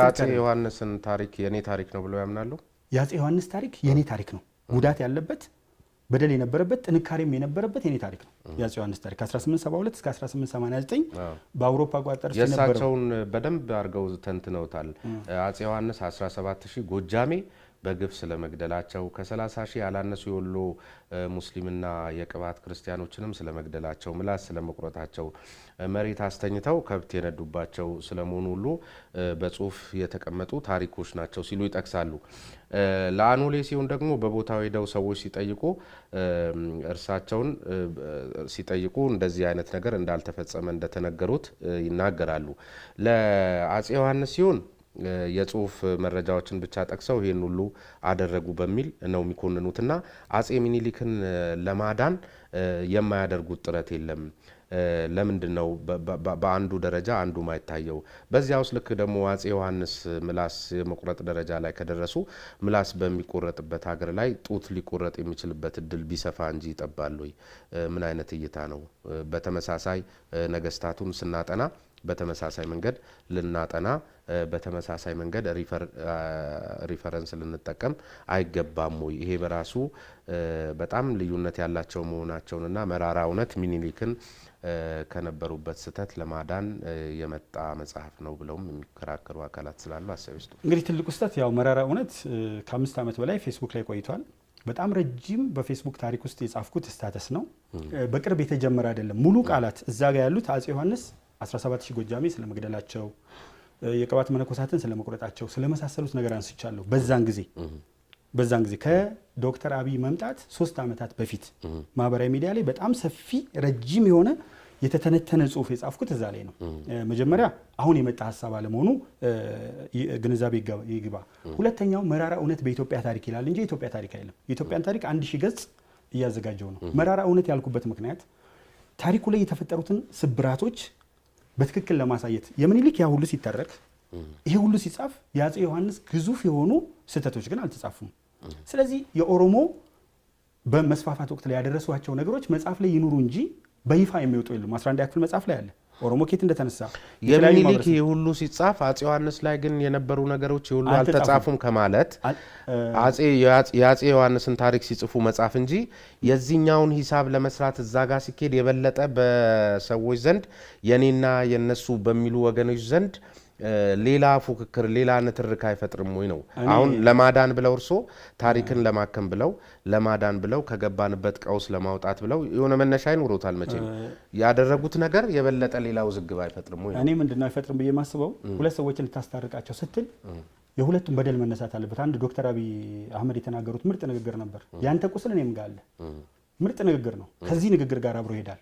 የአፄ ዮሐንስን ታሪክ የኔ ታሪክ ነው ብለው ያምናሉ? የአፄ ዮሐንስ ታሪክ የኔ ታሪክ ነው። ጉዳት ያለበት በደል የነበረበት ጥንካሬም የነበረበት የኔ ታሪክ ነው። የአፄ ዮሐንስ ታሪክ 1872 እስከ 1889 በአውሮፓ ቋጠር ሲነበረው የሳቸውን በደንብ አርገው ተንትነውታል። አፄ ዮሐንስ 17000 ጎጃሜ በግፍ ስለመግደላቸው ከ30000 ያላነሱ የወሎ ሙስሊምና የቅባት ክርስቲያኖችንም ስለመግደላቸው ምላስ ስለመቁረጣቸው መሬት አስተኝተው ከብት የነዱባቸው ስለመሆኑ ሁሉ በጽሁፍ የተቀመጡ ታሪኮች ናቸው ሲሉ ይጠቅሳሉ። ለአኖሌ ሲሆን ደግሞ በቦታው ሄደው ሰዎች ሲጠይቁ እርሳቸውን ሲጠይቁ እንደዚህ አይነት ነገር እንዳልተፈጸመ እንደተነገሩት ይናገራሉ። ለአፄ ዮሐንስ ሲሆን የጽሁፍ መረጃዎችን ብቻ ጠቅሰው ይሄን ሁሉ አደረጉ በሚል ነው የሚኮንኑትና አፄ ሚኒሊክን ለማዳን የማያደርጉት ጥረት የለም። ለምንድነው በአንዱ ደረጃ አንዱ ማይታየው? በዚያውስ ልክ ደግሞ አፄ ዮሐንስ ምላስ የመቁረጥ ደረጃ ላይ ከደረሱ ምላስ በሚቆረጥበት ሀገር ላይ ጡት ሊቆረጥ የሚችልበት እድል ቢሰፋ እንጂ ይጠባል ወይ? ምን አይነት እይታ ነው? በተመሳሳይ ነገስታቱን ስናጠና በተመሳሳይ መንገድ ልናጠና በተመሳሳይ መንገድ ሪፈረንስ ልንጠቀም አይገባም ወይ? ይሄ በራሱ በጣም ልዩነት ያላቸው መሆናቸውንና መራራ እውነት ሚኒሊክን ከነበሩበት ስተት ለማዳን የመጣ መጽሐፍ ነው ብለውም የሚከራከሩ አካላት ስላሉ አሰብ ይስጡ። እንግዲህ ትልቁ ስተት ያው መራራ እውነት ከ5 ዓመት በላይ ፌስቡክ ላይ ቆይቷል። በጣም ረጅም በፌስቡክ ታሪክ ውስጥ የጻፍኩት ስታተስ ነው። በቅርብ የተጀመረ አይደለም። ሙሉ ቃላት እዛ ጋር ያሉት አፄ ዮሐንስ 17000 ጎጃሜ ስለመግደላቸው የቅባት መነኮሳትን ስለመቁረጣቸው ስለመሳሰሉት ነገር አንስቻለሁ። በዛን ጊዜ ከዶክተር አብይ መምጣት 3 ዓመታት በፊት ማህበራዊ ሚዲያ ላይ በጣም ሰፊ ረጅም የሆነ የተተነተነ ጽሁፍ የጻፍኩት እዛ ላይ ነው። መጀመሪያ አሁን የመጣ ሐሳብ አለመሆኑ ግንዛቤ ይግባ። ሁለተኛው መራራ እውነት በኢትዮጵያ ታሪክ ይላል እንጂ የኢትዮጵያ ታሪክ አይደለም። የኢትዮጵያን ታሪክ 1000 ገጽ እያዘጋጀው ነው። መራራ እውነት ያልኩበት ምክንያት ታሪኩ ላይ የተፈጠሩትን ስብራቶች በትክክል ለማሳየት የሚኒሊክ ያ ሁሉ ሲተረክ ይሄ ሁሉ ሲጻፍ የአፄ ዮሐንስ ግዙፍ የሆኑ ስህተቶች ግን አልተጻፉም። ስለዚህ የኦሮሞ በመስፋፋት ወቅት ላይ ያደረሷቸው ነገሮች መጽሐፍ ላይ ይኑሩ እንጂ በይፋ የሚወጡ የሉም። 11 ክፍል መጽሐፍ ላይ አለ ኦሮሞ ኬት እንደተነሳ የሚኒሊክ ሁሉ ሲጻፍ አፄ ዮሐንስ ላይ ግን የነበሩ ነገሮች ሁሉ አልተጻፉም ከማለት የአፄ ዮሐንስን ታሪክ ሲጽፉ መጽሐፍ እንጂ የዚህኛውን ሂሳብ ለመስራት እዛ ጋር ሲኬድ የበለጠ በሰዎች ዘንድ የኔና የነሱ በሚሉ ወገኖች ዘንድ ሌላ ፉክክር ሌላ ንትርክ አይፈጥርም ወይ ነው? አሁን ለማዳን ብለው እርሶ ታሪክን ለማከም ብለው ለማዳን ብለው ከገባንበት ቀውስ ለማውጣት ብለው የሆነ መነሻ ይኖሩታል መቼም ያደረጉት ነገር የበለጠ ሌላ ውዝግብ አይፈጥርም ወይ? እኔ ምንድነው አይፈጥርም ብዬ ማስበው ሁለት ሰዎችን ልታስታርቃቸው ስትል የሁለቱም በደል መነሳት አለበት። አንድ ዶክተር አብይ አህመድ የተናገሩት ምርጥ ንግግር ነበር። ያንተ ቁስል እኔም ጋር አለ። ምርጥ ንግግር ነው። ከዚህ ንግግር ጋር አብሮ ይሄዳል።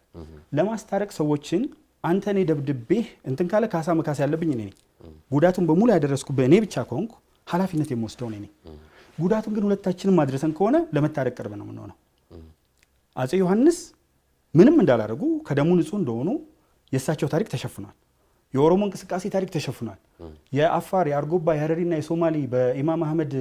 ለማስታረቅ ሰዎችን አንተ እኔ ደብድቤህ እንትን ካለ ካሳ መካስ ያለብኝ እኔ ነኝ። ጉዳቱን በሙሉ ያደረስኩበት እኔ ብቻ ከሆንኩ ኃላፊነት የምወስደው እኔ ነኝ። ጉዳቱን ግን ሁለታችንም ማድረሰን ከሆነ ለመታረቅ ቅርብ ነው የምንሆነው። አፄ ዮሐንስ ምንም እንዳላረጉ ከደሙ ንጹህ እንደሆኑ የእሳቸው ታሪክ ተሸፍኗል። የኦሮሞ እንቅስቃሴ ታሪክ ተሸፍኗል። የአፋር፣ የአርጎባ፣ የሀረሪና የሶማሌ በኢማም አህመድ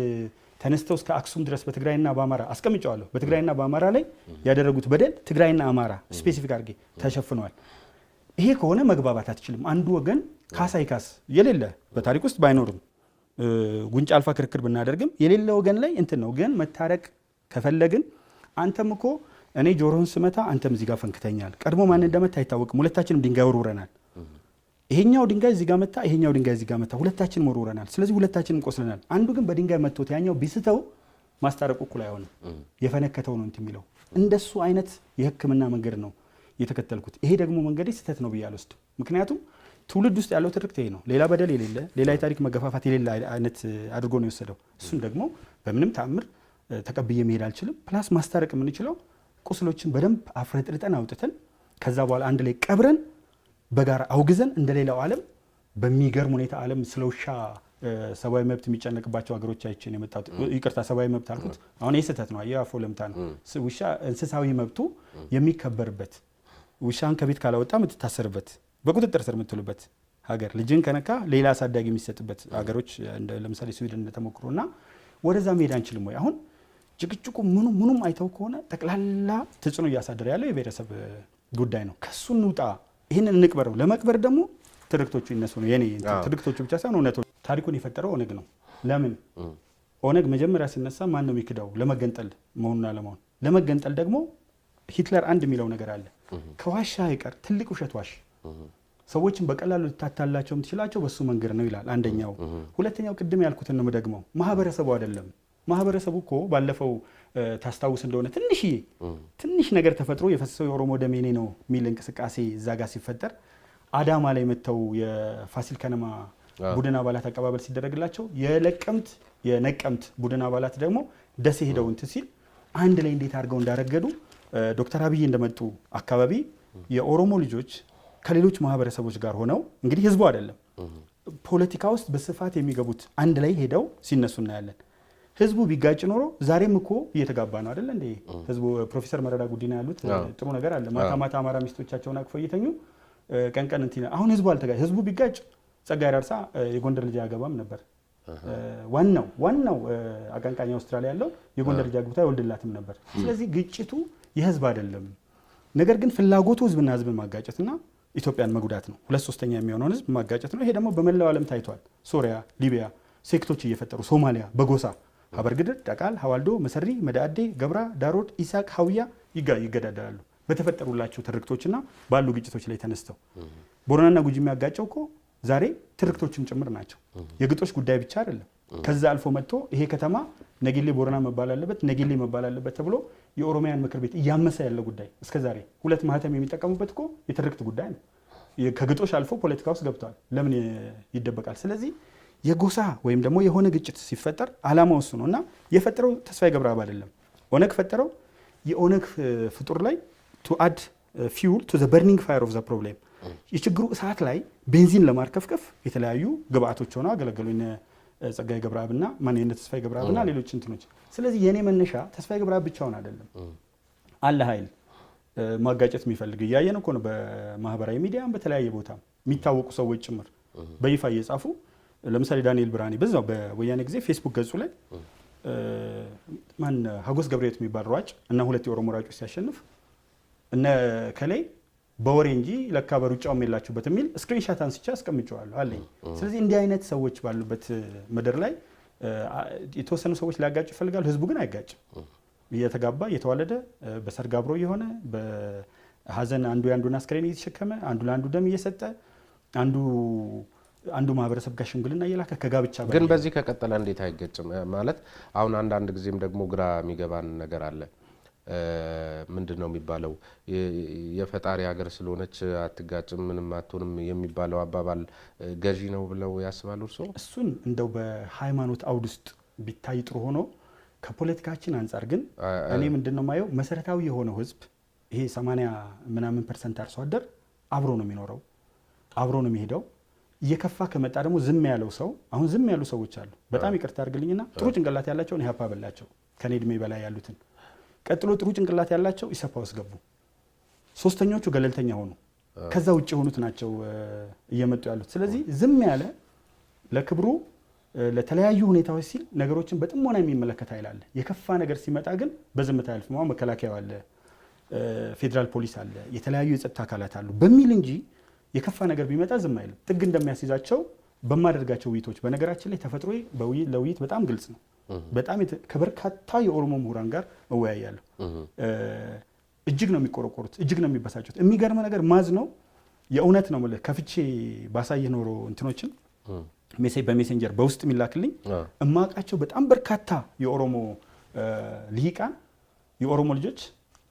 ተነስተው እስከ አክሱም ድረስ በትግራይና በአማራ አስቀምጫዋለሁ። በትግራይና በአማራ ላይ ያደረጉት በደል ትግራይና አማራ ስፔሲፊክ አድርጌ ተሸፍኗል። ይሄ ከሆነ መግባባት አትችልም። አንዱ ወገን ካሳ ይካስ የሌለ በታሪክ ውስጥ ባይኖርም ጉንጫ አልፋ ክርክር ብናደርግም የሌለ ወገን ላይ እንትን ነው። ግን መታረቅ ከፈለግን አንተም እኮ እኔ ጆሮህን ስመታ አንተም እዚህ ጋር ፈንክተኛል። ቀድሞ ማን እንደመታ አይታወቅም። ሁለታችንም ድንጋይ ወርውረናል። ይሄኛው ድንጋይ እዚህ ጋር መታ፣ ይሄኛው ድንጋይ እዚህ ጋር መታ። ሁለታችንም ወርውረናል። ስለዚህ ሁለታችንም ቆስለናል። አንዱ ግን በድንጋይ መጥቶት ያኛው ቢስተው ማስታረቁ እኩል አይሆንም። የፈነከተው ነው እንትን የሚለው እንደሱ አይነት የሕክምና መንገድ ነው የተከተልኩት። ይሄ ደግሞ መንገዴ ስህተት ነው ብዬ አልወስድም። ምክንያቱም ትውልድ ውስጥ ያለው ትርክት ይሄ ነው። ሌላ በደል የሌለ ሌላ የታሪክ መገፋፋት የሌለ አይነት አድርጎ ነው የወሰደው። እሱን ደግሞ በምንም ተአምር ተቀብዬ መሄድ አልችልም። ፕላስ ማስታረቅ የምንችለው ቁስሎችን በደንብ አፍረጥርጠን አውጥተን ከዛ በኋላ አንድ ላይ ቀብረን በጋራ አውግዘን እንደሌላው ዓለም በሚገርም ሁኔታ ዓለም ስለ ውሻ ሰብአዊ መብት የሚጨነቅባቸው ሀገሮች አይችን የመጣው ይቅርታ ሰብአዊ መብት አልኩት። አሁን ይሄ ስህተት ነው። አያፎ ለምታ ነው ውሻ እንስሳዊ መብቱ የሚከበርበት ውሻን ከቤት ካላወጣ የምትታሰርበት በቁጥጥር ስር የምትውልበት ሀገር ልጅን ከነካ ሌላ አሳዳጊ የሚሰጥበት ሀገሮች ለምሳሌ ስዊድን እንደተሞክሮና ወደዛ መሄድ አንችልም ወይ? አሁን ጭቅጭቁ ምኑም አይተው ከሆነ ጠቅላላ ተጽዕኖ እያሳደረ ያለው የብሔረሰብ ጉዳይ ነው። ከሱ እንውጣ፣ ይህንን እንቅበረው። ለመቅበር ደግሞ ትርክቶቹ ይነሱ ነው የኔ ትርክቶቹ ብቻ ሳይሆን እውነቶች ታሪኩን የፈጠረው ኦነግ ነው። ለምን ኦነግ መጀመሪያ ሲነሳ ማን ነው የሚክዳው? ለመገንጠል መሆኑን አለመሆን። ለመገንጠል ደግሞ ሂትለር አንድ የሚለው ነገር አለ። ከዋሻ አይቀር ትልቅ ውሸት ዋሽ፣ ሰዎችን በቀላሉ ልታታላቸው የምትችላቸው በሱ መንገድ ነው ይላል አንደኛው። ሁለተኛው ቅድም ያልኩትን ነው የምደግመው፣ ማህበረሰቡ አይደለም። ማህበረሰቡ እኮ ባለፈው ታስታውስ እንደሆነ ትንሽ ነገር ተፈጥሮ የፈሰሰው የኦሮሞ ደሜኔ ነው የሚል እንቅስቃሴ እዛ ጋር ሲፈጠር አዳማ ላይ መጥተው የፋሲል ከነማ ቡድን አባላት አቀባበል ሲደረግላቸው የነቀምት ቡድን አባላት ደግሞ ደሴ ሄደው እንትን ሲል አንድ ላይ እንዴት አድርገው እንዳረገዱ ዶክተር አብይ እንደመጡ አካባቢ የኦሮሞ ልጆች ከሌሎች ማህበረሰቦች ጋር ሆነው እንግዲህ ህዝቡ አይደለም ፖለቲካ ውስጥ በስፋት የሚገቡት አንድ ላይ ሄደው ሲነሱ እናያለን። ህዝቡ ቢጋጭ ኖሮ ዛሬም እኮ እየተጋባ ነው አይደል እንዴ? ህዝቡ ፕሮፌሰር መረራ ጉዲና ያሉት ጥሩ ነገር አለ። ማታ ማታ አማራ ሚስቶቻቸውን አቅፈው እየተኙ ቀን ቀን እንትን አሁን ህዝቡ አልተጋጭ። ህዝቡ ቢጋጭ ጸጋዬ ዳርሳ የጎንደር ልጅ አያገባም ነበር። ዋናው አቀንቃኝ አውስትራሊያ ያለው የጎንደር ልጅ አግብታ ይወልድላትም ነበር። ስለዚህ ግጭቱ የህዝብ አይደለም። ነገር ግን ፍላጎቱ ህዝብና ህዝብን ማጋጨትና ኢትዮጵያን መጉዳት ነው። 2/3 የሚሆነውን ህዝብ ማጋጨት ነው። ይሄ ደግሞ በመላው ዓለም ታይቷል። ሶሪያ፣ ሊቢያ ሴክቶች እየፈጠሩ ሶማሊያ በጎሳ ሀበርግድር፣ ዳቃል፣ ሀዋልዶ፣ መሰሪ፣ መዳአዴ፣ ገብራ፣ ዳሮድ፣ ኢሳቅ፣ ሀውያ ይገዳደራሉ በተፈጠሩላቸው ትርክቶችና ባሉ ግጭቶች ላይ ተነስተው። ቦረናና ጉጂ የሚያጋጨው እኮ ዛሬ ትርክቶችም ጭምር ናቸው። የግጦሽ ጉዳይ ብቻ አይደለም። ከዛ አልፎ መጥቶ ይሄ ከተማ ነጌሌ ቦረና መባል አለበት፣ ነጌሌ መባል አለበት ተብሎ የኦሮሚያን ምክር ቤት እያመሰ ያለ ጉዳይ እስከዛሬ 2 ማህተም የሚጠቀሙበት እኮ የትርክት ጉዳይ ነው። ከግጦሽ አልፎ ፖለቲካ ውስጥ ገብተዋል። ለምን ይደበቃል? ስለዚህ የጎሳ ወይም ደግሞ የሆነ ግጭት ሲፈጠር አላማው እሱ ነው እና የፈጠረው ተስፋዬ ገብረአብ አይደለም። ኦነግ ፈጠረው። የኦነግ ፍጡር ላይ to add fuel to the burning fire of the problem የችግሩ እሳት ላይ ቤንዚን ለማርከፍከፍ የተለያዩ ግብአቶች ሆነው አገለገሉኝ። ጸጋዬ ገብረአብና ማንነት ተስፋዬ ገብረአብና ሌሎች እንትኖች። ስለዚህ የኔ መነሻ ተስፋዬ ገብረአብ ብቻውን አይደለም። አለ ኃይል ማጋጨት የሚፈልግ እያየን እኮ ነው። በማህበራዊ ሚዲያም በተለያየ ቦታ የሚታወቁ ሰዎች ጭምር በይፋ እየጻፉ ለምሳሌ ዳንኤል ብርሃኔ በዛው በወያኔ ጊዜ ፌስቡክ ገጹ ላይ ሀጎስ ገብረየት የሚባል ሯጭ እና 2 የኦሮሞ ሯጮች ሲያሸንፍ እነ ከላይ በወሬ እንጂ ለካ በሩጫውም የላችሁበት የሚል ስክሪንሻት አንስቼ አስቀምጬዋለሁ አለኝ። ስለዚህ እንዲህ አይነት ሰዎች ባሉበት ምድር ላይ የተወሰኑ ሰዎች ሊያጋጩ ይፈልጋሉ። ህዝቡ ግን አይጋጭም። እየተጋባ እየተዋለደ በሰርግ አብሮ የሆነ በሀዘን አንዱ የአንዱን አስክሬን እየተሸከመ አንዱ ለአንዱ ደም እየሰጠ አንዱ ማህበረሰብ ጋር ሽምግልና እየላከ ከጋብቻ ግን በዚህ ከቀጠለ እንዴት አይገጭም? ማለት አሁን አንዳንድ ጊዜም ደግሞ ግራ የሚገባን ነገር አለ። ምንድነው የሚባለው? የፈጣሪ ሀገር ስለሆነች አትጋጭም ምንም አትሆንም የሚባለው አባባል ገዢ ነው ብለው ያስባሉ እርሶ? እሱን እንደው በሃይማኖት አውድ ውስጥ ቢታይ ጥሩ ሆኖ ከፖለቲካችን አንጻር ግን እኔ ምንድነው ማየው መሰረታዊ የሆነው ህዝብ ይሄ 80% አርሶ አደር አብሮ ነው የሚኖረው፣ አብሮ ነው የሚሄደው። እየከፋ ከመጣ ደግሞ ዝም ያለው ሰው አሁን ዝም ያሉ ሰዎች አሉ። በጣም ይቅርታ አድርግልኝና ጥሩ ጭንቅላት ያላቸውን ኢህአፓ በላቸው ከኔ እድሜ በላይ ያሉትን። ቀጥሎ ጥሩ ጭንቅላት ያላቸው ኢሰፓ ውስጥ ገቡ። ሶስተኞቹ ገለልተኛ ሆኑ። ከዛ ውጭ የሆኑት ናቸው እየመጡ ያሉት። ስለዚህ ዝም ያለ ለክብሩ ለተለያዩ ሁኔታዎች ሲል ነገሮችን በጥሞና የሚመለከት አይላል። የከፋ ነገር ሲመጣ ግን በዝምታ ያልፍ። መከላከያው አለ፣ ፌዴራል ፖሊስ አለ፣ የተለያዩ የጸጥታ አካላት አሉ በሚል እንጂ የከፋ ነገር ቢመጣ ዝም አይልም። ጥግ እንደሚያስይዛቸው በማደርጋቸው ውይይቶች በነገራችን ላይ ተፈጥሮ ለውይይት በጣም ግልጽ ነው። በጣም ከበርካታ የኦሮሞ ምሁራን ጋር እወያያለሁ። እጅግ ነው የሚቆረቆሩት፣ እጅግ ነው የሚበሳጩት። የሚገርም ነገር ማዝ ነው የእውነት ነው ማለት ከፍቼ ባሳየህ ኖሮ እንትኖችን በሜሴንጀር በውስጥ የሚላክልኝ እማውቃቸው በጣም በርካታ የኦሮሞ ልሂቃን የኦሮሞ ልጆች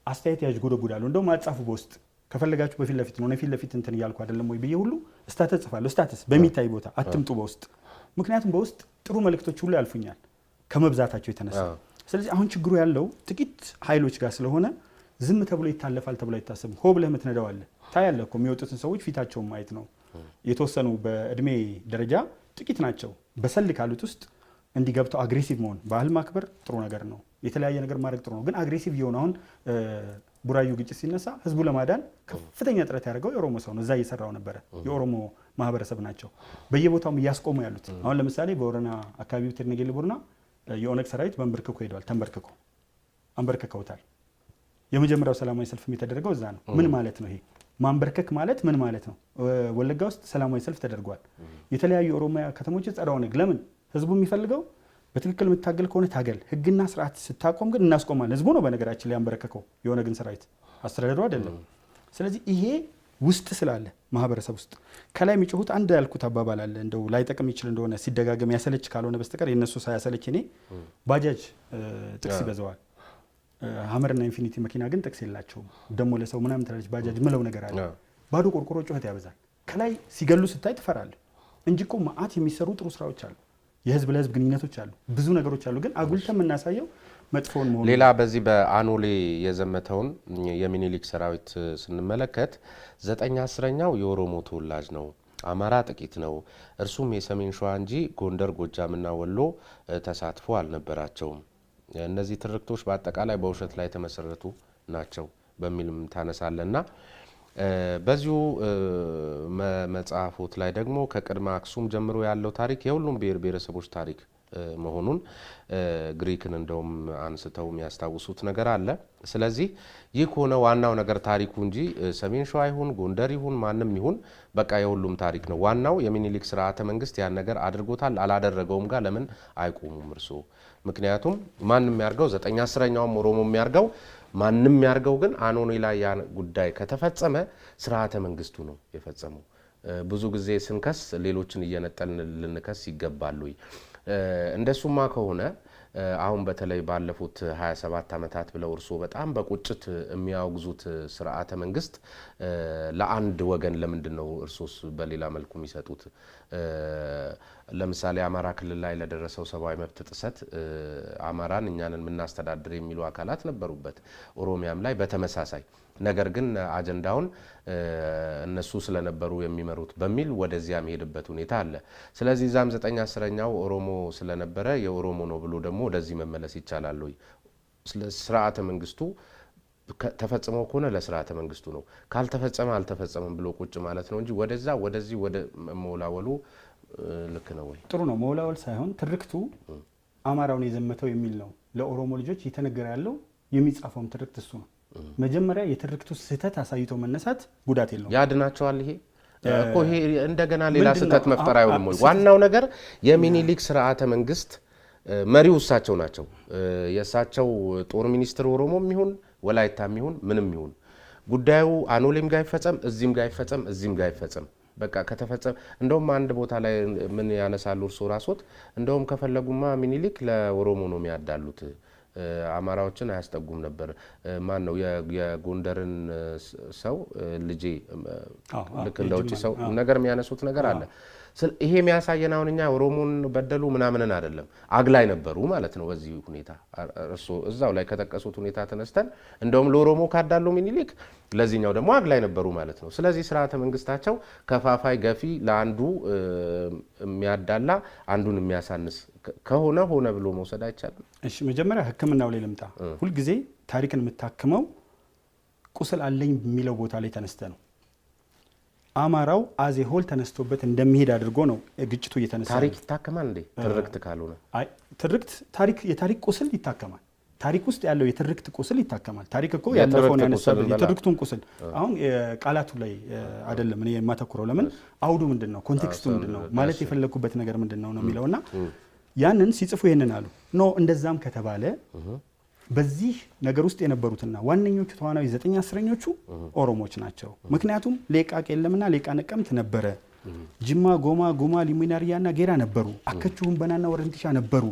አስተያየት ያዥጎደጉዳሉ። እንደውም አጻፉ በውስጥ ከፈለጋችሁ በፊት ለፊት ነው ፊት ለፊት እንትን እያልኩ አይደለም ወይ ብዬ ሁሉ ስታተስ ጽፋለሁ። ስታተስ በሚታይ ቦታ አትምጡ በውስጥ ምክንያቱም በውስጥ ጥሩ መልእክቶች ሁሉ ያልፉኛል ከመብዛታቸው የተነሳ። ስለዚህ አሁን ችግሩ ያለው ጥቂት ኃይሎች ጋር ስለሆነ ዝም ተብሎ ይታለፋል ተብሎ አይታሰብም። ሆ ብለህ የምትነዳው አለ ታያለህ እኮ የሚወጡትን ሰዎች ፊታቸውን ማየት ነው። የተወሰኑ በእድሜ ደረጃ ጥቂት ናቸው። በሰል ካሉት ውስጥ እንዲገብተው አግሬሲቭ መሆን ባህል ማክበር ጥሩ ነገር ነው። የተለያየ ነገር ማድረግ ጥሩ ነው። ግን አግሬሲቭ የሆነ አሁን ቡራዩ ግጭት ሲነሳ ህዝቡ ለማዳን ከፍተኛ ጥረት ያደርገው የኦሮሞ ሰው ነው። እዛ እየሰራው ነበረ የኦሮሞ ማህበረሰብ ናቸው በየቦታውም እያስቆሙ ያሉት። አሁን ለምሳሌ በወረና አካባቢ ብትነገል ቡርና የኦነግ ሰራዊት በእንብርክኮ ሄደዋል። አንበርክከውታል። የመጀመሪያው ሰላማዊ ሰልፍ የተደረገው እዛ ነው። ምን ማለት ነው ይሄ? ማንበርከክ ማለት ምን ማለት ነው? ወለጋ ውስጥ ሰላማዊ ሰልፍ ተደርጓል። የተለያዩ ኦሮሚያ ከተሞች ጸረ ኦነግ ለምን ህዝቡ የሚፈልገው በትክክል የምታገል ከሆነ ታገል፣ ህግና ስርዓት ስታቆም ግን እናስቆማለን። ህዝቡ ነው በነገራችን ላይ ያንበረከከው የኦነግን ሰራዊት አስተዳደሩ አይደለም። ስለዚህ ይሄ ውስጥ ስላለ ማህበረሰብ ውስጥ ከላይ የሚጮሁት አንድ ያልኩት አባባል አለ እንደው ላይጠቅም ይችል እንደሆነ ሲደጋገም ያሰለች ካልሆነ በስተቀር የነሱ ሳያሰለች እኔ ባጃጅ ጥቅስ ይበዛዋል። ሀመርና ኢንፊኒቲ መኪና ግን ጥቅስ የላቸውም። ደሞ ለሰው ምናምን ትላለች ባጃጅ ምለው ነገር አለ። ባዶ ቆርቆሮ ጩኸት ያበዛል። ከላይ ሲገሉ ስታይ ትፈራለህ እንጂ እኮ መዓት የሚሰሩ ጥሩ ስራዎች አሉ። የህዝብ ለህዝብ ግንኙነቶች አሉ፣ ብዙ ነገሮች አሉ። ግን አጉልተን የምናሳየው መጥፎውን መሆኑ። ሌላ በዚህ በአኖሌ የዘመተውን የሚኒሊክ ሰራዊት ስንመለከት 9/10ኛው የኦሮሞ ተወላጅ ነው፣ አማራ ጥቂት ነው፣ እርሱም የሰሜን ሸዋ እንጂ ጎንደር፣ ጎጃምና ወሎ ተሳትፎ አልነበራቸውም። እነዚህ ትርክቶች በአጠቃላይ በውሸት ላይ የተመሰረቱ ናቸው በሚልም ታነሳለና በዚሁ መጽሐፎት ላይ ደግሞ ከቅድመ አክሱም ጀምሮ ያለው ታሪክ የሁሉም ብሔር ብሔረሰቦች ታሪክ መሆኑን ግሪክን እንደውም አንስተው የሚያስታውሱት ነገር አለ። ስለዚህ ይህ ከሆነ ዋናው ነገር ታሪኩ እንጂ ሰሜን ሸዋ ይሁን ጎንደር ይሁን ማንም ይሁን በቃ የሁሉም ታሪክ ነው። ዋናው የሚኒሊክ ስርዓተ መንግስት ያን ነገር አድርጎታል አላደረገውም ጋር ለምን አይቆሙም እርሶ? ምክንያቱም ማንም ያርገው 9/10ኛውም ኦሮሞ የሚያርገው ማንም ያርገው ግን አኖሌ ላይ ያ ጉዳይ ከተፈጸመ ስርዓተ መንግስቱ ነው የፈጸመው። ብዙ ጊዜ ስንከስ ሌሎችን እየነጠልን ልንከስ ይገባል ወይ? እንደሱማ ከሆነ አሁን በተለይ ባለፉት 27 ዓመታት ብለው እርሶ በጣም በቁጭት የሚያወግዙት ስርዓተ መንግስት ለአንድ ወገን ለምንድን ነው እርሶስ በሌላ መልኩ የሚሰጡት? ለምሳሌ አማራ ክልል ላይ ለደረሰው ሰብአዊ መብት ጥሰት አማራን እኛንን የምናስተዳድር የሚሉ አካላት ነበሩበት፣ ኦሮሚያም ላይ በተመሳሳይ ነገር ግን አጀንዳውን እነሱ ስለነበሩ የሚመሩት በሚል ወደዚያ የሚሄድበት ሁኔታ አለ። ስለዚህ ዛም 9/10ኛው ኦሮሞ ስለነበረ የኦሮሞ ነው ብሎ ደግሞ ወደዚህ መመለስ ይቻላል ወይ? ስርዓተ መንግስቱ ተፈጽሞ ከሆነ ለስርዓተ መንግስቱ ነው፣ ካልተፈጸመ አልተፈጸመም ብሎ ቁጭ ማለት ነው እንጂ ወደዛ ወደዚህ ወደ መወላወሉ ልክ ነው ወይ? ጥሩ ነው መወላወል ሳይሆን ትርክቱ አማራውን የዘመተው የሚል ነው። ለኦሮሞ ልጆች እየተነገረ ያለው የሚጻፈውም ትርክት እሱ ነው። መጀመሪያ የትርክቱ ስህተት አሳይቶ መነሳት ጉዳት የለውም። ያድናቸዋል። ይሄ እኮ ይሄ እንደገና ሌላ ስህተት መፍጠር አይሆንም ወይ? ዋናው ነገር የሚኒሊክ ስርዓተ መንግስት መሪው እሳቸው ናቸው። የእሳቸው ጦር ሚኒስትር ኦሮሞም ይሁን ወላይታም ይሁን ምንም ይሁን ጉዳዩ አኖሌም ጋር ይፈጸም እዚህም ጋር ይፈጸም እዚህም ጋር ይፈጸም በቃ ከተፈጸመ እንደውም አንድ ቦታ ላይ ምን ያነሳሉ እርሶ ራስዎት እንደውም ከፈለጉማ ሚኒሊክ ለኦሮሞ ነው የሚያዳሉት አማራዎችን አያስጠጉም ነበር። ማን ነው የጎንደርን ሰው ልጄ ልክ እንደውጪ ሰው ነገር የሚያነሱት ነገር አለ። ይሄ የሚያሳየን አሁን እኛ ኦሮሞን በደሉ ምናምንን አይደለም አግላይ ነበሩ ማለት ነው። በዚህ ሁኔታ እርሶ እዛው ላይ ከተቀሱት ሁኔታ ተነስተን እንደውም ለኦሮሞ ካዳሉ ሚኒሊክ ለዚህኛው ደግሞ አግላይ ነበሩ ማለት ነው። ስለዚህ ስርዓተ መንግስታቸው ከፋፋይ ገፊ ለአንዱ የሚያዳላ አንዱን የሚያሳንስ ከሆነ ሆነ ብሎ መውሰድ አይቻልም። እሺ መጀመሪያ ህክምናው ላይ ልምጣ። ሁል ጊዜ ታሪክን የምታክመው ቁስል አለኝ የሚለው ቦታ ላይ ተነስተ ነው። አማራው አዜ ሆል ተነስቶበት እንደሚሄድ አድርጎ ነው ግጭቱ እየተነሳ። ታሪክ ይታከማል እንዴ? ትርክት ካልሆነ አይ ትርክት የታሪክ ቁስል ይታከማል። ታሪክ ውስጥ ያለው የትርክት ቁስል ይታከማል። ታሪክ እኮ ያለፈውን ያነሳው የትርክቱን ቁስል አሁን ቃላቱ ላይ አይደለም እኔ የማተኩረው። ለምን አውዱ ምንድነው፣ ኮንቴክስቱ ምንድነው፣ ማለት የፈለኩበት ነገር ምንድነው ነው የሚለውና ያንን ሲጽፉ ይሄንን አሉ ኖ እንደዛም ከተባለ በዚህ ነገር ውስጥ የነበሩትና ዋነኞቹ ተዋናዊ 9/10ኞቹ ኦሮሞዎች ናቸው። ምክንያቱም ሌቃ ቄለምና ሌቃ ነቀምት ነበረ፣ ጅማ፣ ጎማ፣ ጉማ፣ ሊሚናሪያና ጌራ ነበሩ፣ አከቹ፣ ሁንበናና ወረንቲሻ ነበሩ፣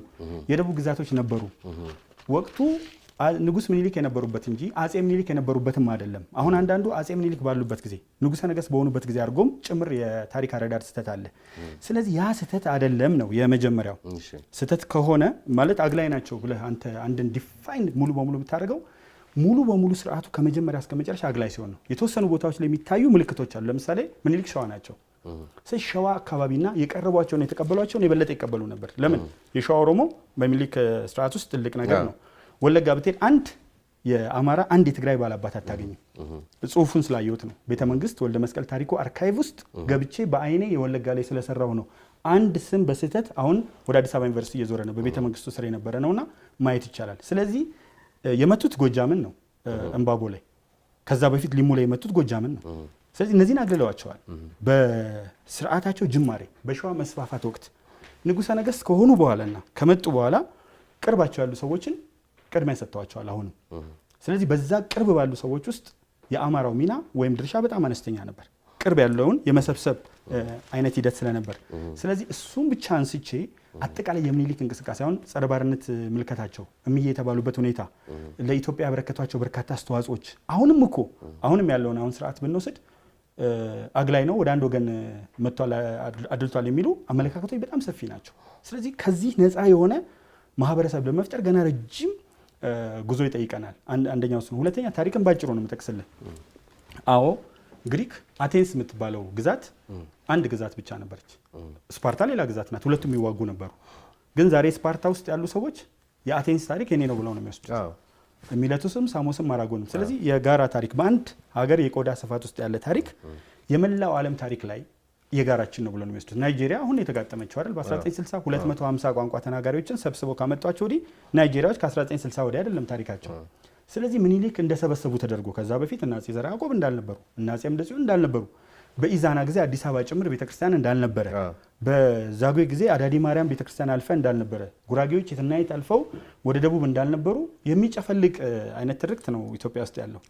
የደቡብ ግዛቶች ነበሩ። ወቅቱ ንጉስ ምኒልክ የነበሩበት እንጂ አጼ ምኒልክ የነበሩበትም አይደለም። አሁን አንዳንዱ አጼ ምኒልክ ባሉበት ጊዜ ንጉሰ ነገስት በሆኑበት ጊዜ አድርጎም ጭምር የታሪክ አረዳድ ስህተት አለ። ስለዚህ ያ ስህተት አይደለም ነው የመጀመሪያው። ስህተት ከሆነ ማለት አግላይ ናቸው ብለህ አንተ አንድን ዲፋይን ሙሉ በሙሉ ብታደርገው ሙሉ በሙሉ ስርዓቱ ከመጀመሪያ እስከ መጨረሻ አግላይ ሲሆን ነው። የተወሰኑ ቦታዎች ላይ የሚታዩ ምልክቶች አሉ። ለምሳሌ ምኒልክ ሸዋ ናቸው። ሸዋ አካባቢና የቀረቧቸውን የተቀበሏቸውን የበለጠ ይቀበሉ ነበር። ለምን? የሸዋ ኦሮሞ በሚኒልክ ስርዓት ውስጥ ትልቅ ነገር ነው። ወለጋ ብትሄድ አንድ የአማራ አንድ የትግራይ ባላባት አታገኝም። ጽሁፉን ስላየሁት ነው። ቤተ መንግስት ወልደ መስቀል ታሪኩ አርካይቭ ውስጥ ገብቼ በአይኔ የወለጋ ላይ ስለሰራው ነው። አንድ ስም በስህተት አሁን ወደ አዲስ አበባ ዩኒቨርሲቲ እየዞረ ነው፣ በቤተ መንግስቱ ስር የነበረ ነውና ማየት ይቻላል። ስለዚህ የመቱት ጎጃምን ነው እምባቦ ላይ ከዛ በፊት ሊሙ ላይ የመቱት ጎጃምን ነው። ስለዚህ እነዚህን አግልለዋቸዋል። በስርዓታቸው ጅማሬ በሸዋ መስፋፋት ወቅት ንጉሠ ነገሥት ከሆኑ በኋላና ከመጡ በኋላ ቅርባቸው ያሉ ሰዎችን ቅድሚያ ሰጥተዋቸዋል አሁንም። ስለዚህ በዛ ቅርብ ባሉ ሰዎች ውስጥ የአማራው ሚና ወይም ድርሻ በጣም አነስተኛ ነበር፣ ቅርብ ያለውን የመሰብሰብ አይነት ሂደት ስለነበር። ስለዚህ እሱም ብቻ አንስቼ አጠቃላይ የሚኒሊክ እንቅስቃሴ አሁን ጸረ ባርነት ምልከታቸው እምዬ የተባሉበት ሁኔታ ለኢትዮጵያ ያበረከቷቸው በርካታ አስተዋጽኦች አሁንም ያለውን አሁን ስርዓት ብንወስድ አግላይ ነው፣ ወደ አንድ ወገን መጥቷል፣ አድልቷል የሚሉ አመለካከቶች በጣም ሰፊ ናቸው። ስለዚህ ከዚህ ነፃ የሆነ ማህበረሰብ ለመፍጠር ገና ረጅም ጉዞ ይጠይቀናል። አንደኛው እሱ ነው። ሁለተኛ ታሪክን ባጭሩ ነው የምጠቅስልህ። ግሪክ አቴንስ የምትባለው ግዛት አንድ ግዛት ብቻ ነበረች። ስፓርታ ሌላ ግዛት ናት። ሁለቱም ይዋጉ ነበሩ። ግን ዛሬ ስፓርታ ውስጥ ያሉ ሰዎች የአቴንስ ታሪክ የኔ ነው ብለው ነው የሚወስዱት፣ ሚለቱስም ሳሞስም ማራጎንም። ስለዚህ የጋራ ታሪክ በአንድ ሀገር የቆዳ ስፋት ውስጥ ያለ ታሪክ የመላው ዓለም ታሪክ ላይ የጋራችን ነው ብለው ነው የሚወስዱት። ናይጄሪያ አሁን የተጋጠመችው አይደል በ1960 250 ቋንቋ ተናጋሪዎችን ሰብስበው ካመጧቸው ወዲህ ናይጄሪያዎች ከ1960 ወዲህ አይደለም ታሪካቸው። ስለዚህ ምኒልክ እንደሰበሰቡ ተደርጎ ከዛ በፊት እና አፄ ዘርዓ ያዕቆብ እንዳልነበሩ እና አፄ አምደ ጽዮን እንዳልነበሩ በኢዛና ጊዜ አዲስ አበባ ጭምር ቤተክርስቲያን እንዳልነበረ በዛጉዌ ጊዜ አዳዲ ማርያም ቤተክርስቲያን አልፈ እንዳልነበረ ጉራጌዎች የትናየት አልፈው ወደ ደቡብ እንዳልነበሩ የሚጨፈልቅ አይነት ትርክት ነው ኢትዮጵያ ውስጥ ያለው።